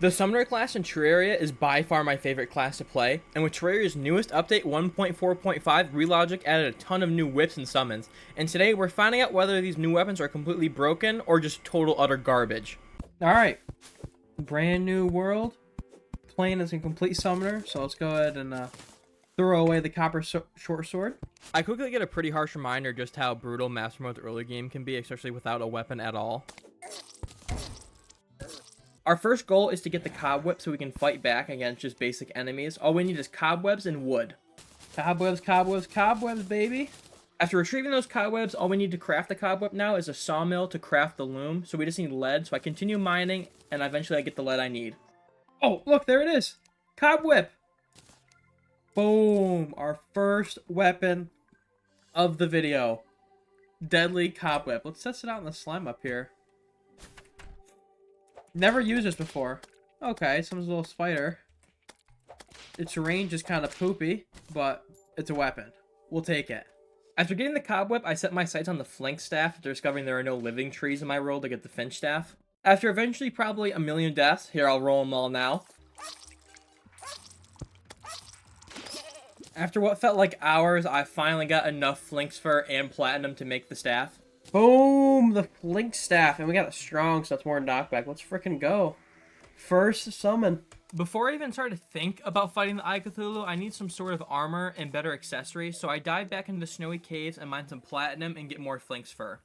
The Summoner class in Terraria is by far my favorite class to play, and with Terraria's newest update 1.4.5, Relogic added a ton of new whips and summons, and today we're finding out whether these new weapons are completely broken or just total utter garbage. Alright, brand new world, playing as a complete Summoner, so let's go ahead and throw away the copper short sword. I quickly get a pretty harsh reminder just how brutal Master Mode's early game can be, especially without a weapon at all. Our first goal is to get the cobweb so we can fight back against just basic enemies. All we need is cobwebs and wood. Cobwebs, cobwebs, cobwebs, baby. After retrieving those cobwebs, all we need to craft the cobweb now is a sawmill to craft the loom. So we just need lead. So I continue mining, and eventually I get the lead I need. Oh, look, there it is. Cobweb. Boom. Our first weapon of the video. Deadly cobweb. Let's test it out in the slime up here. Never used this before. Okay, some little spider. Its range is kind of poopy, but it's a weapon. We'll take it. After getting the cobweb, I set my sights on the flink staff after discovering there are no living trees in my world to get the finch staff. After eventually probably a million deaths, here I'll roll them all now. After what felt like hours, I finally got enough flink's fur and platinum to make the staff. Boom! The flink staff. And we got it strong, so that's more knockback. Let's frickin' go. First summon. Before I even start to think about fighting the Eye Cthulhu, I need some sort of armor and better accessories, so I dive back into the snowy caves and mine some platinum and get more flink's fur.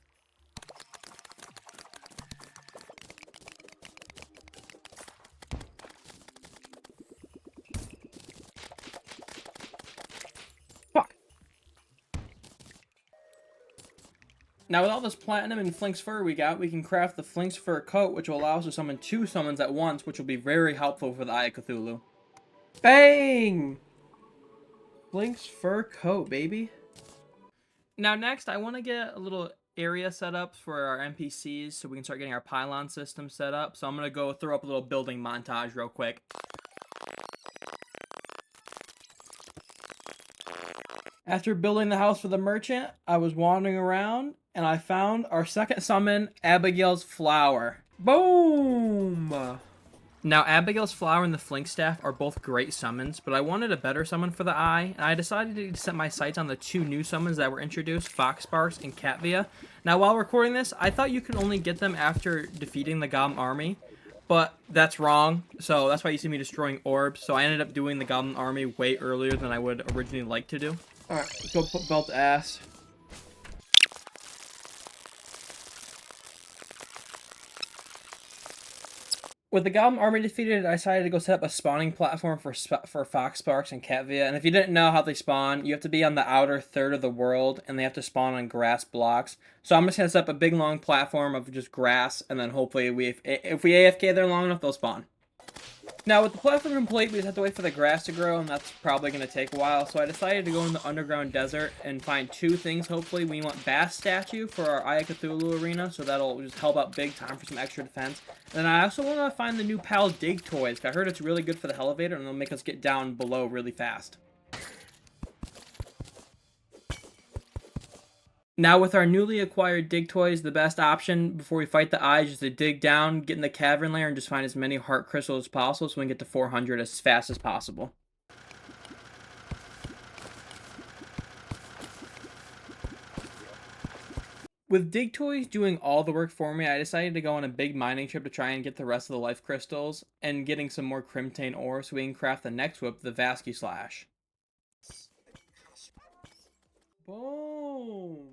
Now with all this platinum and flink's fur we got, we can craft the flink's fur coat, which will allow us to summon 2 summons at once, which will be very helpful for the Eye of Cthulhu. Bang! Flink's fur coat, baby. Now next, I want to get a little area set up for our NPCs so we can start getting our pylon system set up. So I'm going to go throw up a little building montage real quick. After building the house for the merchant, I was wandering around and I found our second summon, Abigail's Flower. Boom! Now, Abigail's Flower and the Flink Staff are both great summons, but I wanted a better summon for the eye, and I decided to set my sights on the 2 new summons that were introduced, Fox Sparks and Catvia. Now, while recording this, I thought you could only get them after defeating the Goblin Army, but that's wrong, so that's why you see me destroying orbs, so I ended up doing the Goblin Army way earlier than I would originally like to do. Alright, let's go put belt ass. With the Goblin Army defeated, I decided to go set up a spawning platform for Fox Sparks and Catvia. And if you didn't know how they spawn, you have to be on the outer third of the world, and they have to spawn on grass blocks. So I'm just going to set up a big long platform of just grass, and then hopefully if we AFK there long enough, they'll spawn. Now, with the platform complete, we just have to wait for the grass to grow, and that's probably going to take a while. So I decided to go in the underground desert and find 2 things, hopefully. We want Bass Statue for our Eye of Cthulhu arena, so that'll just help out big time for some extra defense. And then I also want to find the new Pal Dig Toys, because I heard it's really good for the elevator, and it'll make us get down below really fast. Now with our newly acquired dig toys, the best option before we fight the eye is just to dig down, get in the cavern layer, and just find as many heart crystals as possible so we can get to 400 as fast as possible. With dig toys doing all the work for me, I decided to go on a big mining trip to try and get the rest of the life crystals and getting some more Crimtane ore so we can craft the next whip, the Vascu Slash. Boom!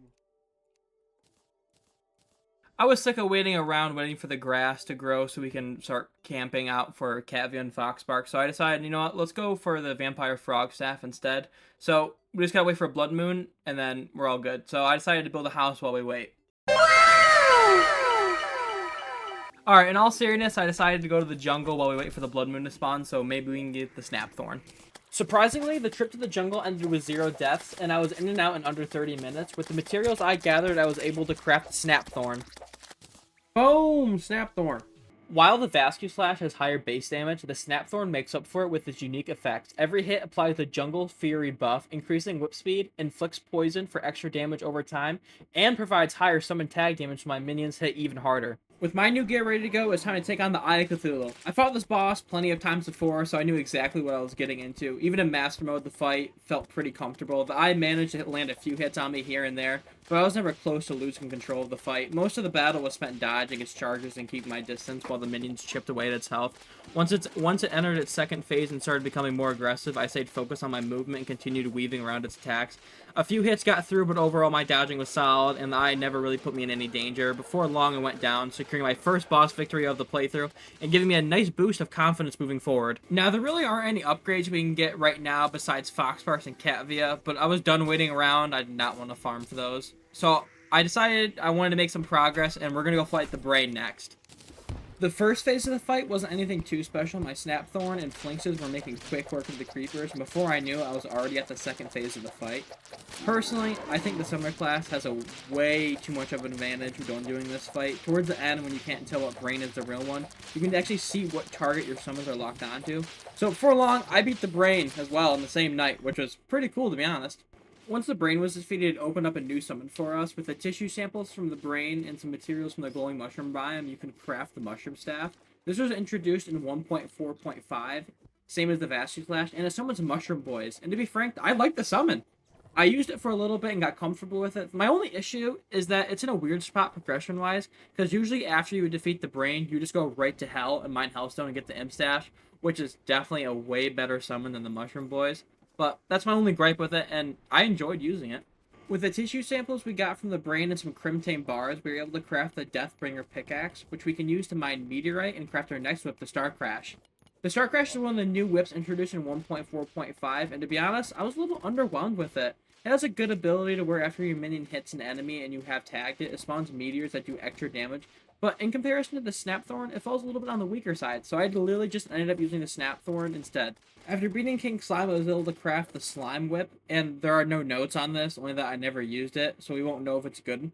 I was sick of waiting around waiting for the grass to grow so we can start camping out for Catvia and Fox Spark. So I decided, you know what, let's go for the Vampire Frog Staff instead. So we just gotta wait for a Blood Moon and then we're all good. So I decided to build a house while we wait. Alright, in all seriousness, I decided to go to the jungle while we wait for the Blood Moon to spawn, so maybe we can get the Snapthorn. Surprisingly, the trip to the jungle ended with 0 deaths, and I was in and out in under 30 minutes. With the materials I gathered, I was able to craft Snapthorn. Boom! Snapthorn. While the Vascu Slash has higher base damage, the Snapthorn makes up for it with its unique effect. Every hit applies the Jungle Fury buff, increasing whip speed, inflicts poison for extra damage over time, and provides higher summon tag damage so my minions hit even harder. With my new gear ready to go, it's time to take on the Eye of Cthulhu. I fought this boss plenty of times before, so I knew exactly what I was getting into. Even in Master Mode, the fight felt pretty comfortable. The Eye managed to land a few hits on me here and there, but I was never close to losing control of the fight. Most of the battle was spent dodging its charges and keeping my distance while the minions chipped away at its health. Once it entered its second phase and started becoming more aggressive, I stayed focused on my movement and continued weaving around its attacks. A few hits got through, but overall my dodging was solid, and the Eye never really put me in any danger. Before long, I went down, securing my first boss victory of the playthrough, and giving me a nice boost of confidence moving forward. Now, there really aren't any upgrades we can get right now besides Foxparks and Catvia, but I was done waiting around. I did not want to farm for those. So I decided I wanted to make some progress, and we're going to go fight the Brain next. The first phase of the fight wasn't anything too special. My Snapthorn and Flinxes were making quick work of the creepers, and before I knew it, I was already at the second phase of the fight. Personally, I think the Summoner class has a way too much of an advantage when doing this fight. Towards the end, when you can't tell what Brain is the real one, you can actually see what target your summons are locked onto. So before long, I beat the Brain as well in the same night, which was pretty cool to be honest. Once the Brain was defeated, it opened up a new summon for us. With the tissue samples from the Brain and some materials from the glowing mushroom biome, you can craft the mushroom staff. This was introduced in 1.4.5, same as the Vastu Clash, and it summons mushroom boys. And to be frank, I like the summon. I used it for a little bit and got comfortable with it. My only issue is that it's in a weird spot progression-wise, because usually after you defeat the Brain, you just go right to Hell and mine Hellstone and get the Imp Stash, which is definitely a way better summon than the mushroom boys. But that's my only gripe with it, and I enjoyed using it. With the tissue samples we got from the Brain and some Crimtane bars, we were able to craft the Deathbringer pickaxe, which we can use to mine Meteorite and craft our next whip, the Star Crash. The Star Crash is one of the new whips introduced in 1.4.5, and to be honest, I was a little underwhelmed with it. It has a good ability to where after your minion hits an enemy and you have tagged it, it spawns meteors that do extra damage. But in comparison to the Snapthorn, it falls a little bit on the weaker side, so I literally just ended up using the Snapthorn instead. After beating King Slime, I was able to craft the Slime Whip, and there are no notes on this, only that I never used it, so we won't know if it's good.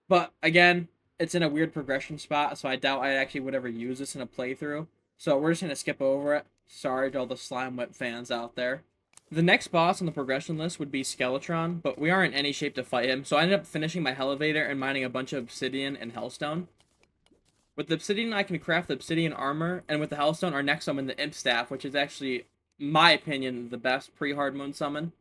But again, it's in a weird progression spot, so I doubt I actually would ever use this in a playthrough. So we're just going to skip over it. Sorry to all the Slime Whip fans out there. The next boss on the progression list would be Skeletron, but we aren't in any shape to fight him, so I ended up finishing my Elevator and mining a bunch of Obsidian and Hellstone. With the Obsidian, I can craft the Obsidian Armor, and with the Hellstone, our next summon, the Imp Staff, which is actually, my opinion, the best pre-hard mode summon.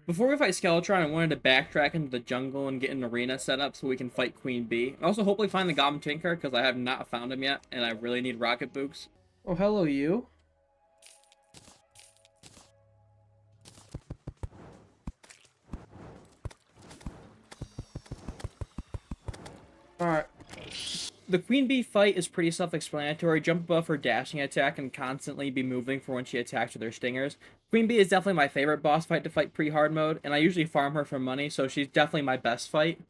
Before we fight Skeletron, I wanted to backtrack into the jungle and get an arena set up so we can fight Queen Bee. And also hopefully find the Goblin Tinker, because I have not found him yet, and I really need rocket boots. Oh, hello, you. Alright. The Queen Bee fight is pretty self-explanatory. Jump above her dashing attack and constantly be moving for when she attacks with her stingers. Queen Bee is definitely my favorite boss fight to fight pre-hard mode, and I usually farm her for money, so she's definitely my best fight.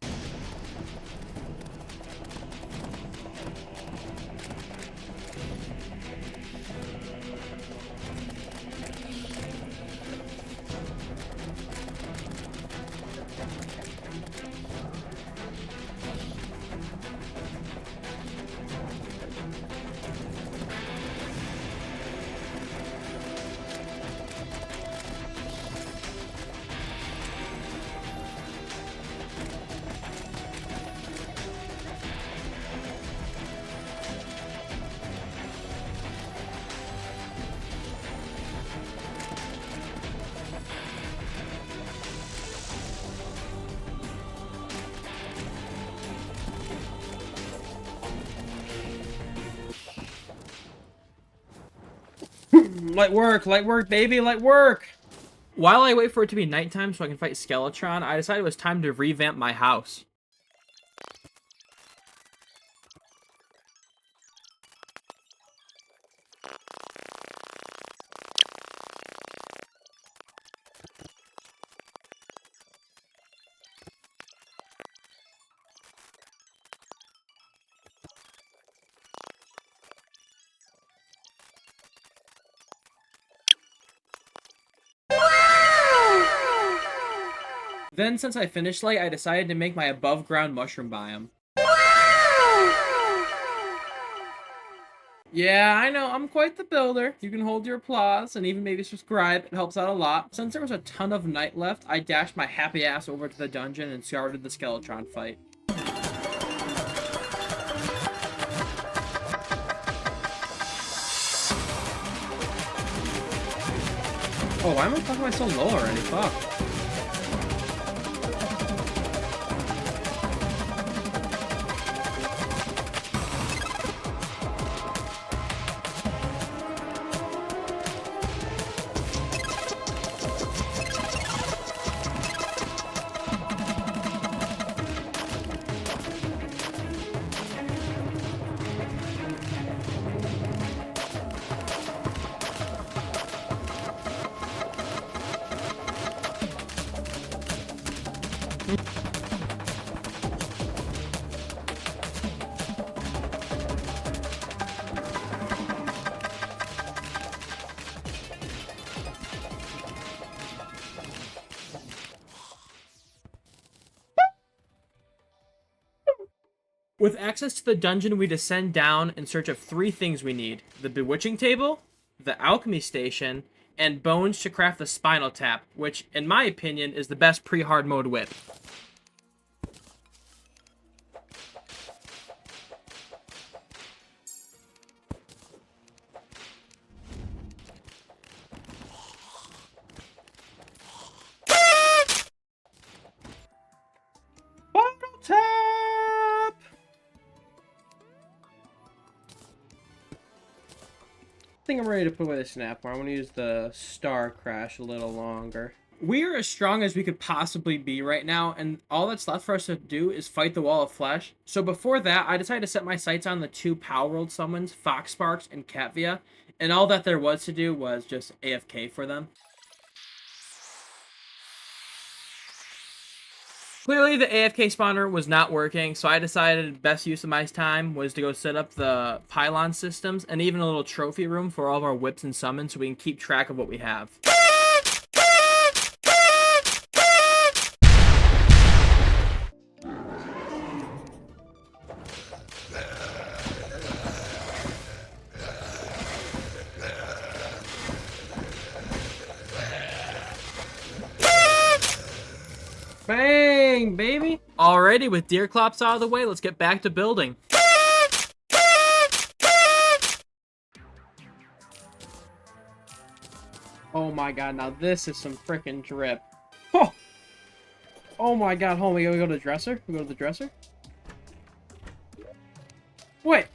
Light work, baby, light work! While I wait for it to be nighttime so I can fight Skeletron, I decided it was time to revamp my house. Then, since I finished late, I decided to make my above-ground mushroom biome. Yeah, I know, I'm quite the builder. You can hold your applause and even maybe subscribe. It helps out a lot. Since there was a ton of night left, I dashed my happy ass over to the dungeon and started the Skeletron fight. Oh, why am I talking myself low already? Fuck. With access to the dungeon, we descend down in search of 3 things we need. The bewitching table, the alchemy station, and bones to craft the spinal tap, which, in my opinion, is the best pre-hard mode whip. Spinal tap! I think I'm ready to put away the snap bar. I want to use the star crash a little longer. We are as strong as we could possibly be right now, and all that's left for us to do is fight the wall of flesh. So before that, I decided to set my sights on the 2 Power World summons, Fox Sparks and Catvia, and all that there was to do was just AFK for them. Clearly, the AFK spawner was not working, so I decided best use of my time was to go set up the pylon systems and even a little trophy room for all of our whips and summons so we can keep track of what we have. Bang, baby! Alrighty, with deer clops out of the way, let's get back to building. Oh my god, now this is some freaking drip. Oh! Oh my god, hold on, we go to the dresser? We go to the dresser? Wait!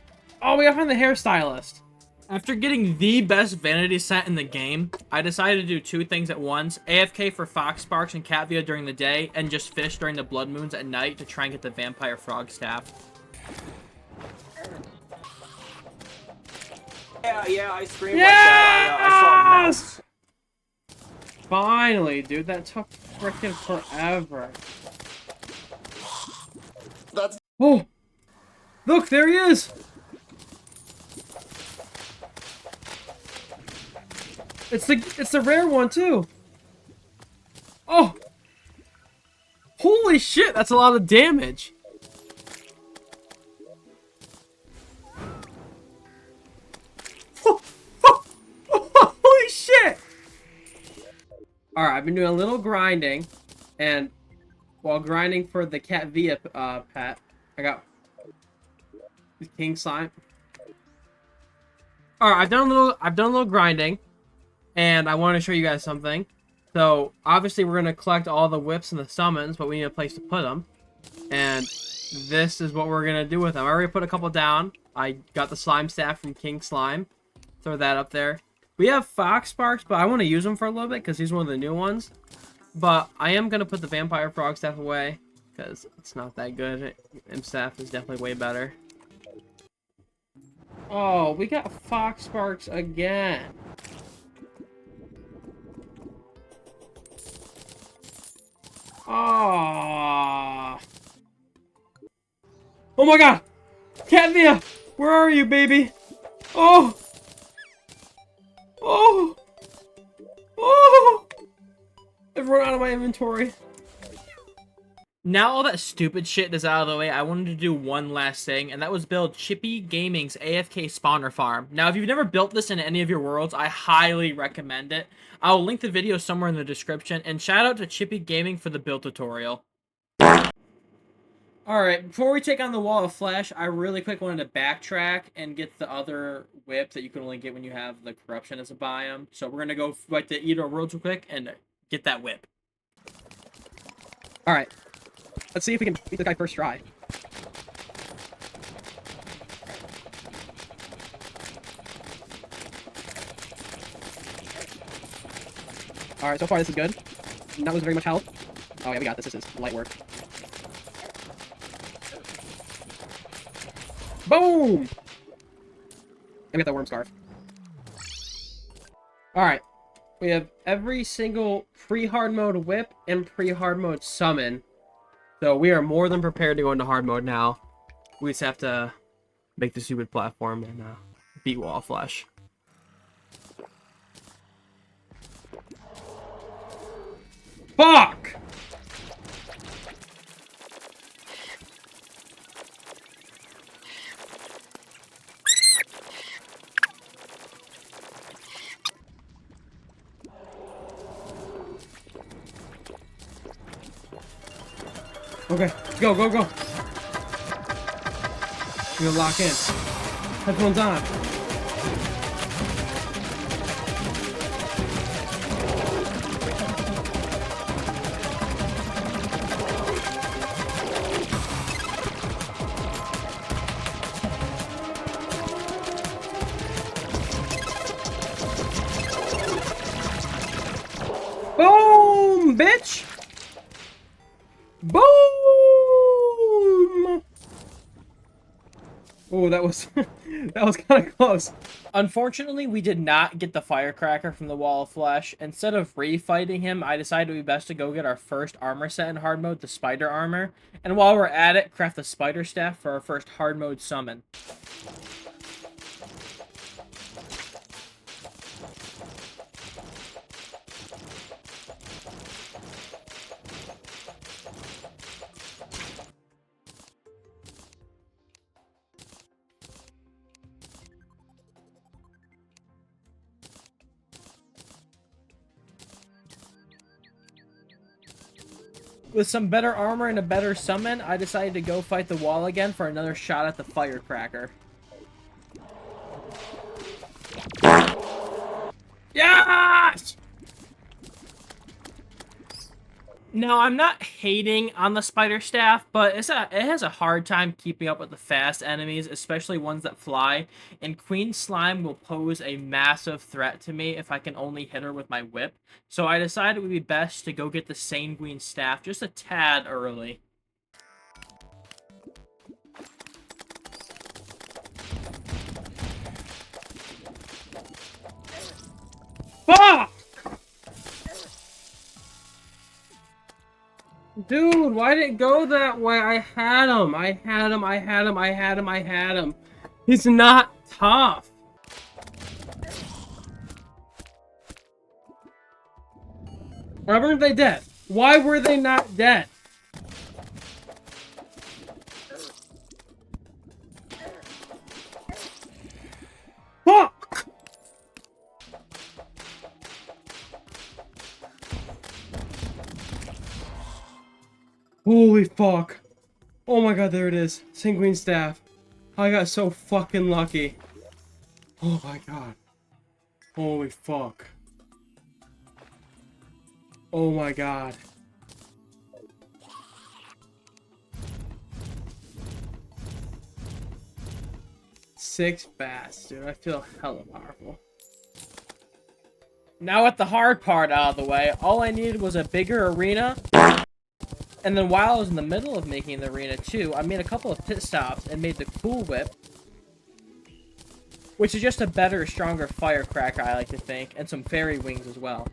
Oh, we gotta find the hairstylist. After getting the best vanity set in the game, I decided to do 2 things at once. AFK for Fox Sparks and Catvia during the day, and just fish during the blood moons at night to try and get the vampire frog staff. Yeah, I screamed like that. I saw a mouse. Finally, dude, that took freaking forever. That's... Oh! Look, there he is! It's the rare one too. Oh! Holy shit, that's a lot of damage. Holy shit! Alright, I've been doing a little grinding, and while grinding for the Catvia pet, I got the king slime. Alright, I've done a little grinding. And I want to show you guys something. So, obviously we're going to collect all the whips and the summons, but we need a place to put them. And this is what we're going to do with them. I already put a couple down. I got the slime staff from King Slime. Throw that up there. We have Fox Sparks, but I want to use them for a little bit because he's one of the new ones. But I am going to put the Vampire Frog staff away because it's not that good. Imp staff is definitely way better. Oh, we got Fox Sparks again. Ah! Oh my god! Catvia! Where are you, baby? Oh! Oh! Oh! I've run out of my inventory. Now all that stupid shit is out of the way, I wanted to do one last thing, and that was build Chippy Gaming's AFK spawner farm. Now, if you've never built this in any of your worlds, I highly recommend it. I'll link the video somewhere in the description, and shout out to Chippy Gaming for the build tutorial. Alright, before we take on the Wall of Flesh, I really quick wanted to backtrack and get the other whip that you can only get when you have the Corruption as a biome. So we're gonna go fight the Eater of Worlds real quick and get that whip. Alright. Let's see if we can beat the guy first try. Alright, so far this is good. Not losing very much health. Oh yeah, we got this. This is light work. Boom! And we got the worm scarf. Alright. We have every single pre-hard mode whip and pre-hard mode summon. So we are more than prepared to go into hard mode now. We just have to make the stupid platform and beat Wall of Flesh. Fuck! Okay, go, go, go. We're gonna lock in. Headphones on. Boom, bitch! Boom! Oh, that was that was kind of close. Unfortunately, we did not get the Firecracker from the Wall of Flesh. Instead of refighting him, I decided it would be best to go get our first armor set in hard mode, the Spider Armor. And while we're at it, craft the Spider Staff for our first hard mode summon. With some better armor and a better summon, I decided to go fight the wall again for another shot at the Firecracker. Yes! Now, I'm not hating on the Spider Staff, but it has a hard time keeping up with the fast enemies, especially ones that fly, and Queen Slime will pose a massive threat to me if I can only hit her with my whip. So I decided it would be best to go get the Sanguine Staff just a tad early. Fuck! Dude, why did it go that way? I had him. I had him. I had him. I had him. I had him. He's not tough. Why weren't they dead? Why were they not dead? Fuck! Holy fuck. Oh my god, there it is. Sanguine Staff. I got so fucking lucky. Oh my god. Holy fuck. Oh my god. Six bats, dude. I feel hella powerful. Now with the hard part out of the way, all I needed was a bigger arena. And then while I was in the middle of making the arena too, I made a couple of pit stops and made the Cool Whip. Which is just a better, stronger Firecracker, I like to think. And some Fairy Wings as well.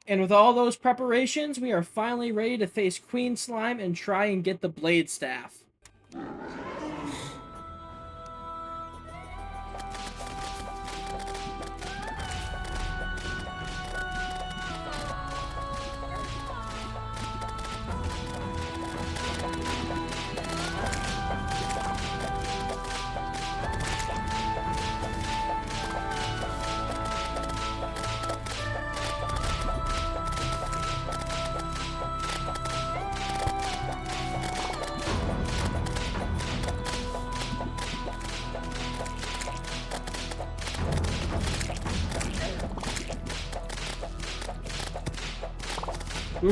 And with all those preparations, we are finally ready to face Queen Slime and try and get the Blade Staff. Oh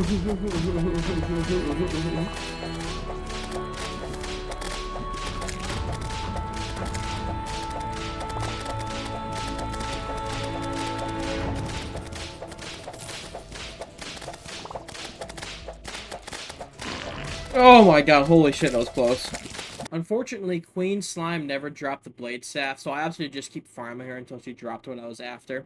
my god, holy shit, that was close. Unfortunately, Queen Slime never dropped the Blade Staff, so I absolutely just keep farming her until she dropped what I was after.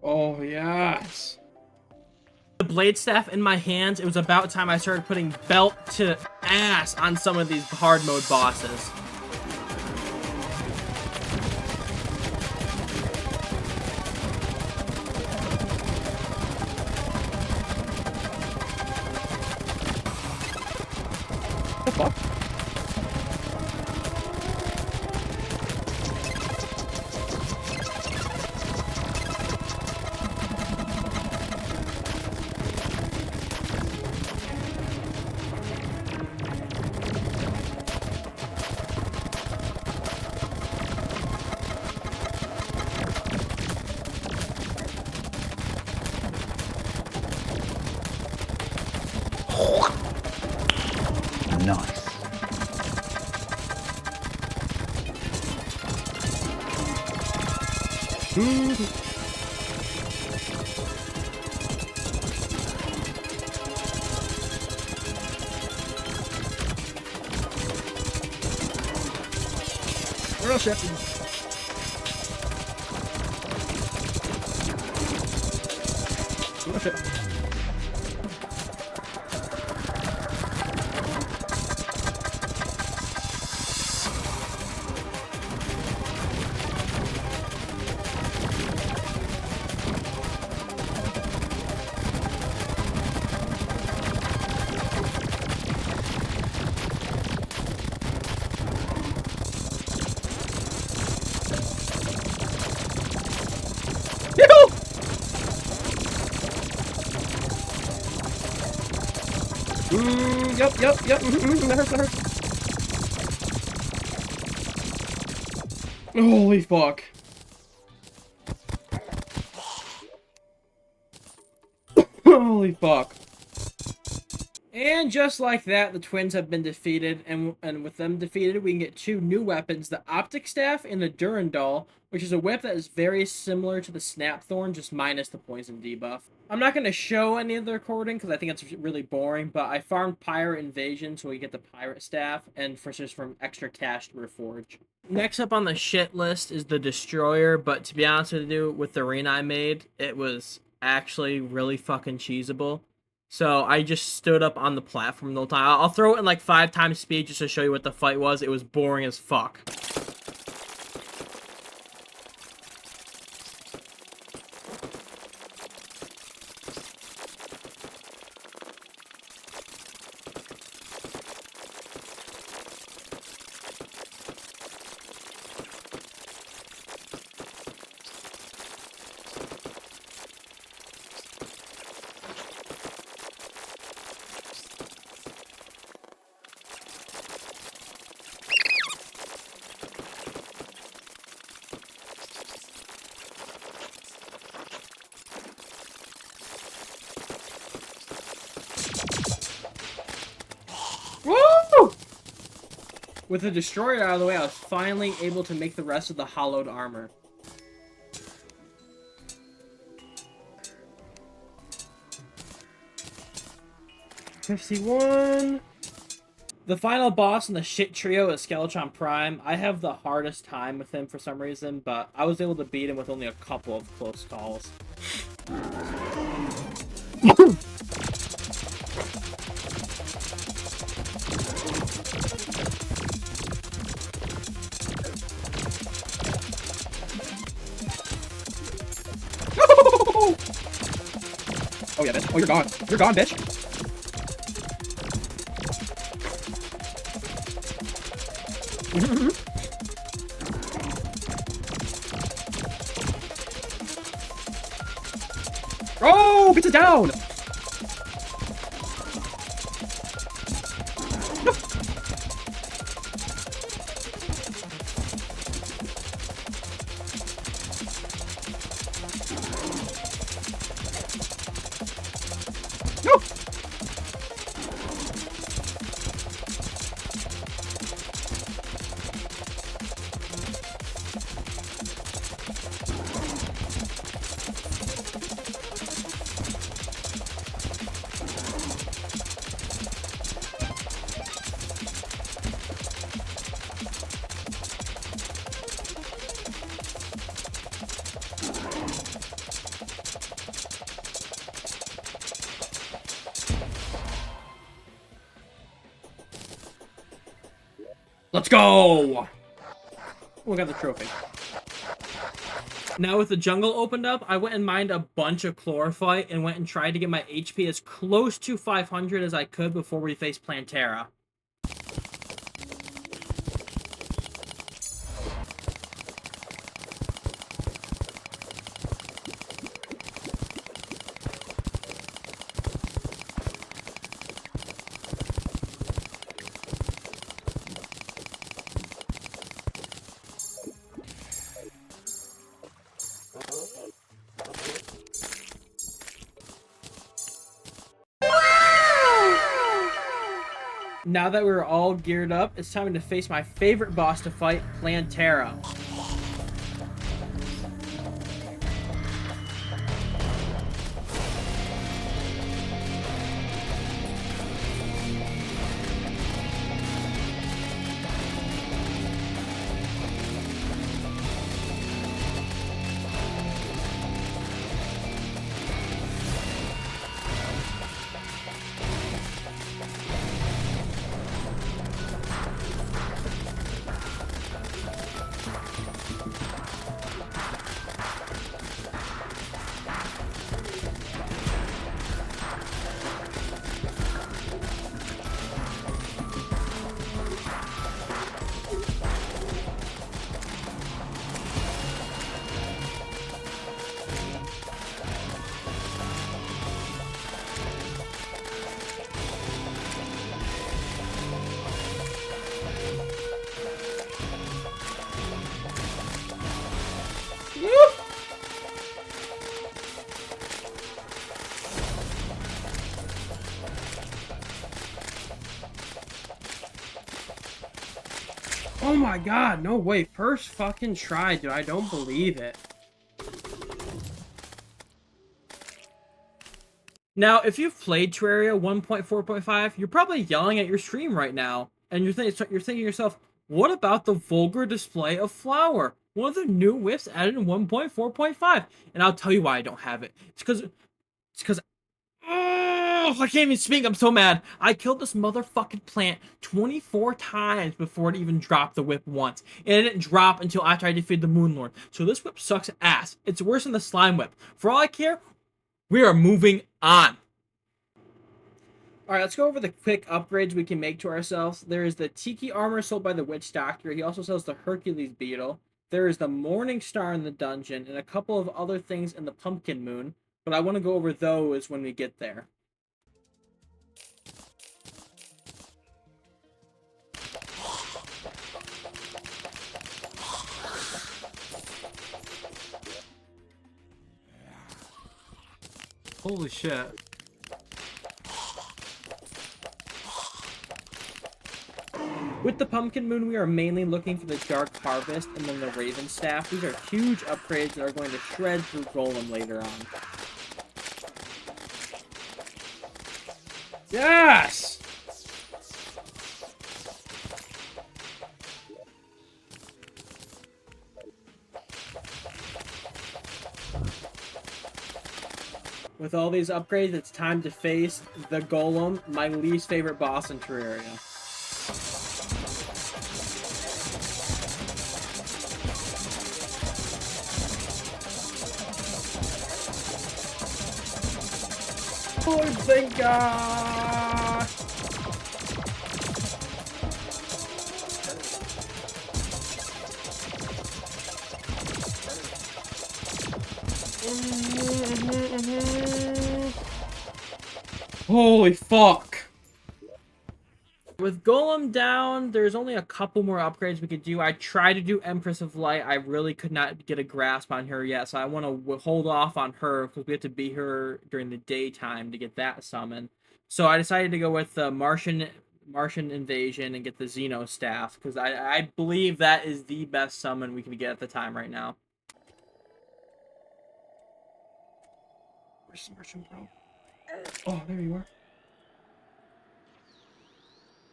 Oh, yes. The Blade Staff in my hands, it was about time I started putting belt to ass on some of these hard mode bosses. What the fuck? Nice. Real shit. Real shit. Yep. That hurts. Holy fuck. Holy fuck. And just like that, the twins have been defeated, and with them defeated, we can get two new weapons, the Optic Staff and the Durandal, which is a whip that is very similar to the Snapthorn, just minus the poison debuff. I'm not going to show any of the recording, because I think it's really boring, but I farmed Pirate Invasion, so we get the Pirate Staff, and just from extra cash to reforge. Next up on the shit list is the Destroyer, but to be honest with you, with the arena I made, it was actually really fucking cheesable. So I just stood up on the platform the whole time. I'll throw it in like 5 times speed just to show you what the fight was. It was boring as fuck. Woo! With the Destroyer out of the way, I was finally able to make the rest of the hollowed armor. $51. The final boss in the shit trio is Skeletron Prime. I have the hardest time with him for some reason, but I was able to beat him with only a couple of close calls. Oh yeah, bitch. Oh, you're gone. You're gone, bitch. Oh, bitch is down. Let's go! We got the trophy. Now with the jungle opened up, I went and mined a bunch of chlorophyte and went and tried to get my HP as close to 500 as I could before we face Plantera. Now that we're all geared up, it's time to face my favorite boss to fight, Plantera. Oh my god, no way. First fucking try, dude. I don't believe it. Now, if you've played Terraria 1.4.5, you're probably yelling at your stream right now. And you're thinking to yourself, what about the vulgar display of flower? One of the new whips added in 1.4.5. And I'll tell you why I don't have it. It's because oh, I can't even speak. I'm so mad. I killed this motherfucking plant 24 times before it even dropped the whip once. And it didn't drop until after I defeated the Moon Lord. So this whip sucks ass. It's worse than the slime whip. For all I care, we are moving on. Alright, let's go over the quick upgrades we can make to ourselves. There is the Tiki armor sold by the Witch Doctor. He also sells the Hercules Beetle. There is the Morning Star in the dungeon, and a couple of other things in the Pumpkin Moon. But I want to go over those when we get there. Holy shit. With the Pumpkin Moon, we are mainly looking for the Dark Harvest and then the Raven Staff. These are huge upgrades that are going to shred through Golem later on. Yes! With all these upgrades, it's time to face the Golem, my least favorite boss in Terraria. Oh, thank God! Holy fuck! With Golem down, there's only a couple more upgrades we could do. I tried to do Empress of Light. I really could not get a grasp on her yet, so I want to hold off on her because we have to beat her during the daytime to get that summon. So I decided to go with the Martian Invasion and get the Xeno Staff because I believe that is the best summon we can get at the time right now. Where's the Martian, bro? Oh, there you are.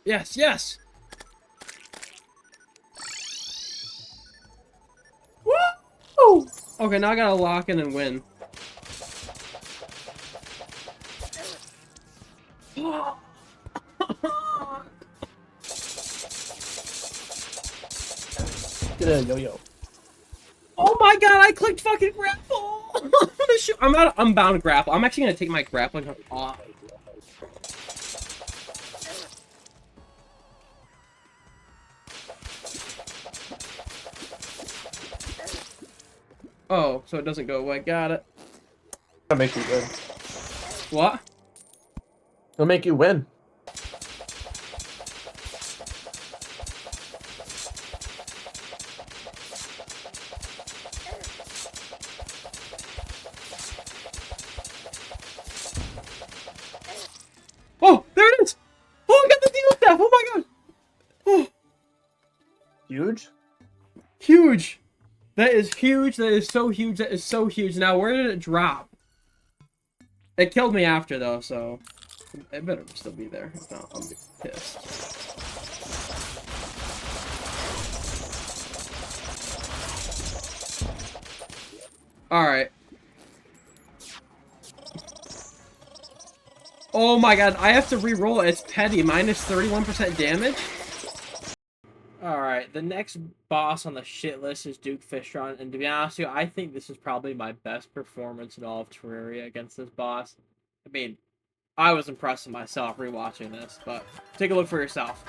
Yes, yes! Woo! Okay, now I gotta lock in and win. Get a yo-yo. Oh my god, I clicked fucking grapple! I'm bound to grapple. I'm actually gonna take my grappling hook off. Oh, so it doesn't go away. Got it. It'll make you win. What? It'll make you win. Oh, there it is! Oh, I got the deal staff! Oh my god! Oh, Huge? huge! That is huge. That is so huge. That is so huge. Now, where did it drop? It killed me after, though, so... It better still be there. If not, I'm pissed. Alright. Oh my god, I have to re-roll it. It's petty. Minus 31% damage? Alright, the next boss on the shit list is Duke Fishron, and to be honest with you, I think this is probably my best performance in all of Terraria against this boss. I mean, I was impressed with myself rewatching this, but take a look for yourself.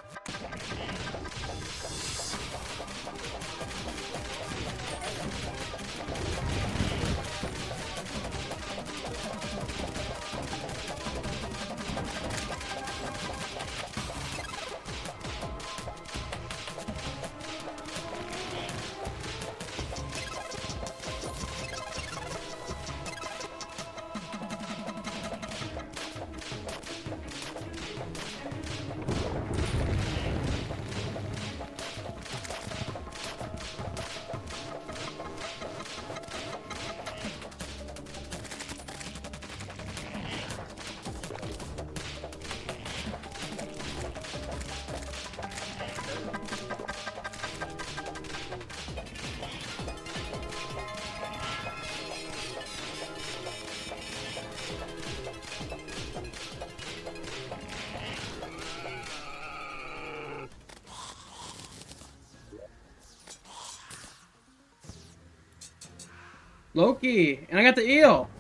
Loki, and I got the eel.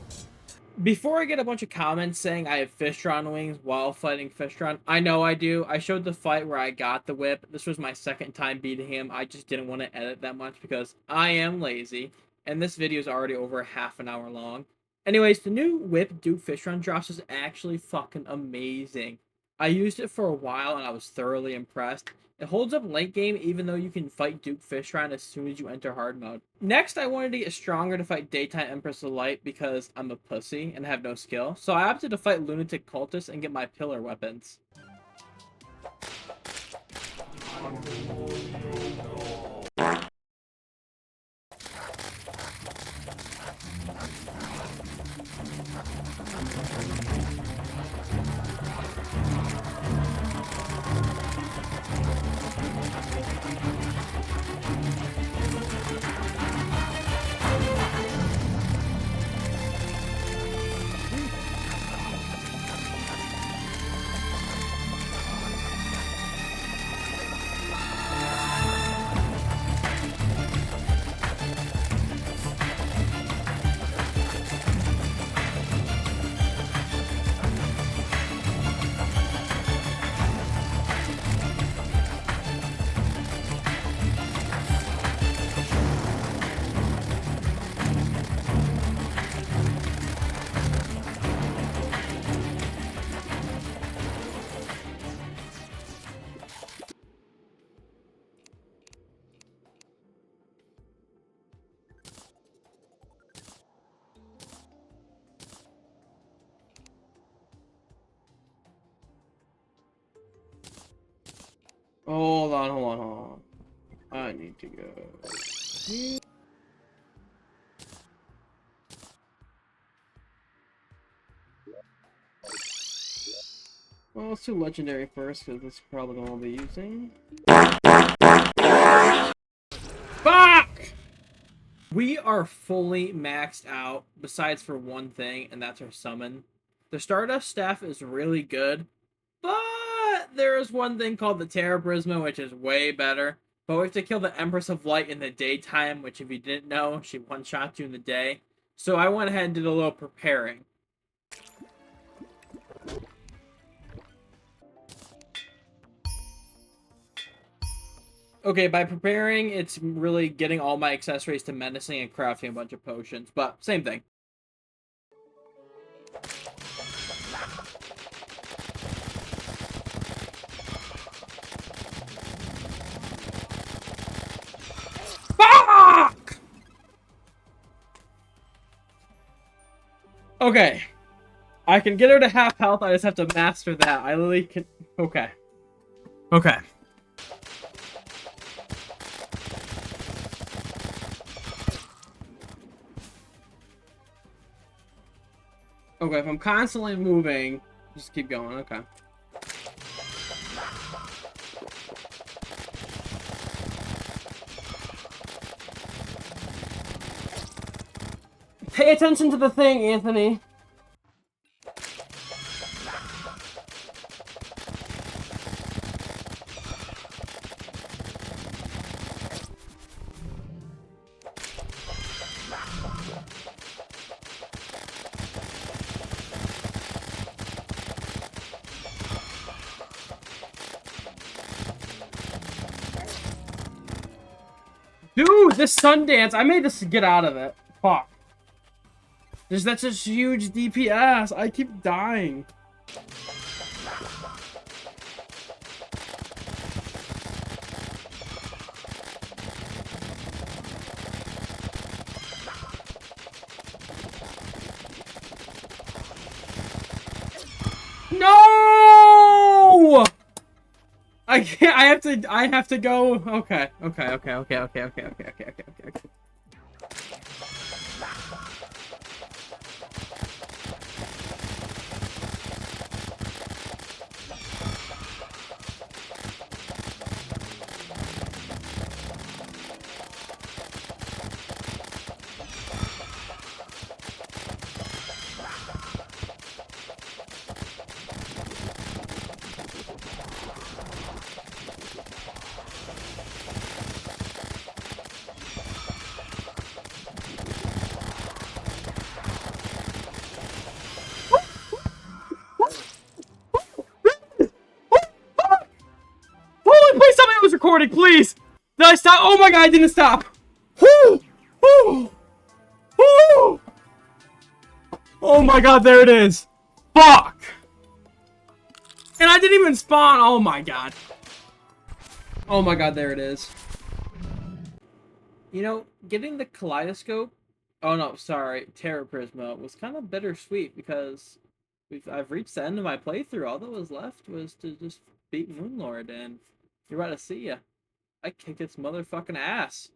Before I get a bunch of comments saying I have Fishron wings while fighting Fishron, I know I do. I showed the fight where I got the whip. This was my second time beating him. I just didn't want to edit that much because I am lazy, and this video is already over half an hour long. Anyways, the new whip Duke Fishron drops is actually fucking amazing. I used it for a while and I was thoroughly impressed. It holds up late game even though you can fight Duke Fishron as soon as you enter hard mode. Next, I wanted to get stronger to fight Daytime Empress of Light because I'm a pussy and have no skill. So I opted to fight Lunatic Cultists and get my pillar weapons. Hold on. I need to go. Well, let's do legendary first, because that's probably what I'll be using. Fuck! We are fully maxed out, besides for one thing, and that's our summon. The Stardust Staff is really good, but there is one thing called the Terra Prisma, which is way better. But we have to kill the Empress of Light in the daytime, which if you didn't know, she one-shot you in the day. So I went ahead and did a little preparing. Okay, by preparing, it's really getting all my accessories to menacing and crafting a bunch of potions, but same thing. Fuck! Okay. I can get her to half health, I just have to master that. I literally can... Okay. Okay. Okay, if I'm constantly moving, just keep going, okay. Pay attention to the thing, Anthony. Dude, this Sundance, I made this to get out of it. Fuck. That's just huge DPS. I keep dying. No! I can't. I have to go. Okay. Please tell me I was recording, please! Did I stop? Oh my god, I didn't stop! Woo! Woo! Woo! Oh my god, there it is! Fuck! And I didn't even spawn! Oh my god. Oh my god, there it is. You know, getting the kaleidoscope... Oh no, sorry, Terra Prisma was kind of bittersweet because I've reached the end of my playthrough. All that was left was to just beat Moonlord, and you're about to see ya. I kicked its motherfucking ass.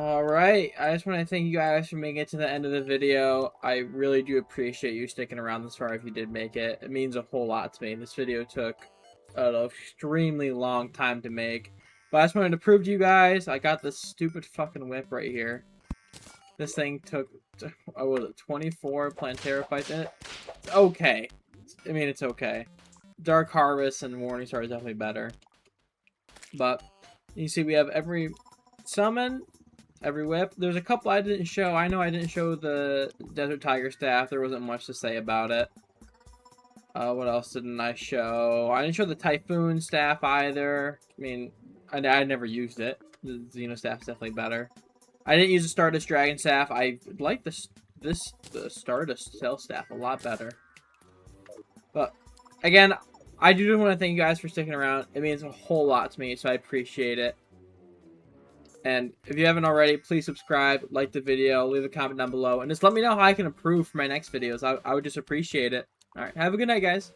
Alright, I just want to thank you guys for making it to the end of the video. I really do appreciate you sticking around this far if you did make it. It means a whole lot to me. This video took an extremely long time to make. But I just wanted to prove to you guys, I got this stupid fucking whip right here. This thing took, what was it, 24 Plantera fights in it? It's okay. I mean, it's okay. Dark Harvest and Morning Star is definitely better. But, you see we have every summon, every whip. There's a couple I didn't show. I know I didn't show the Desert Tiger staff. There wasn't much to say about it. What else didn't I show? I didn't show the Typhoon staff either. I mean, I never used it. The Xeno staff is definitely better. I didn't use the Stardust Dragon staff. I like the Stardust Cell staff a lot better. But, again, I do want to thank you guys for sticking around. It means a whole lot to me, so I appreciate it. And if you haven't already, please subscribe, like the video, leave a comment down below, and just let me know how I can improve for my next videos. I would just appreciate it. Alright, have a good night, guys.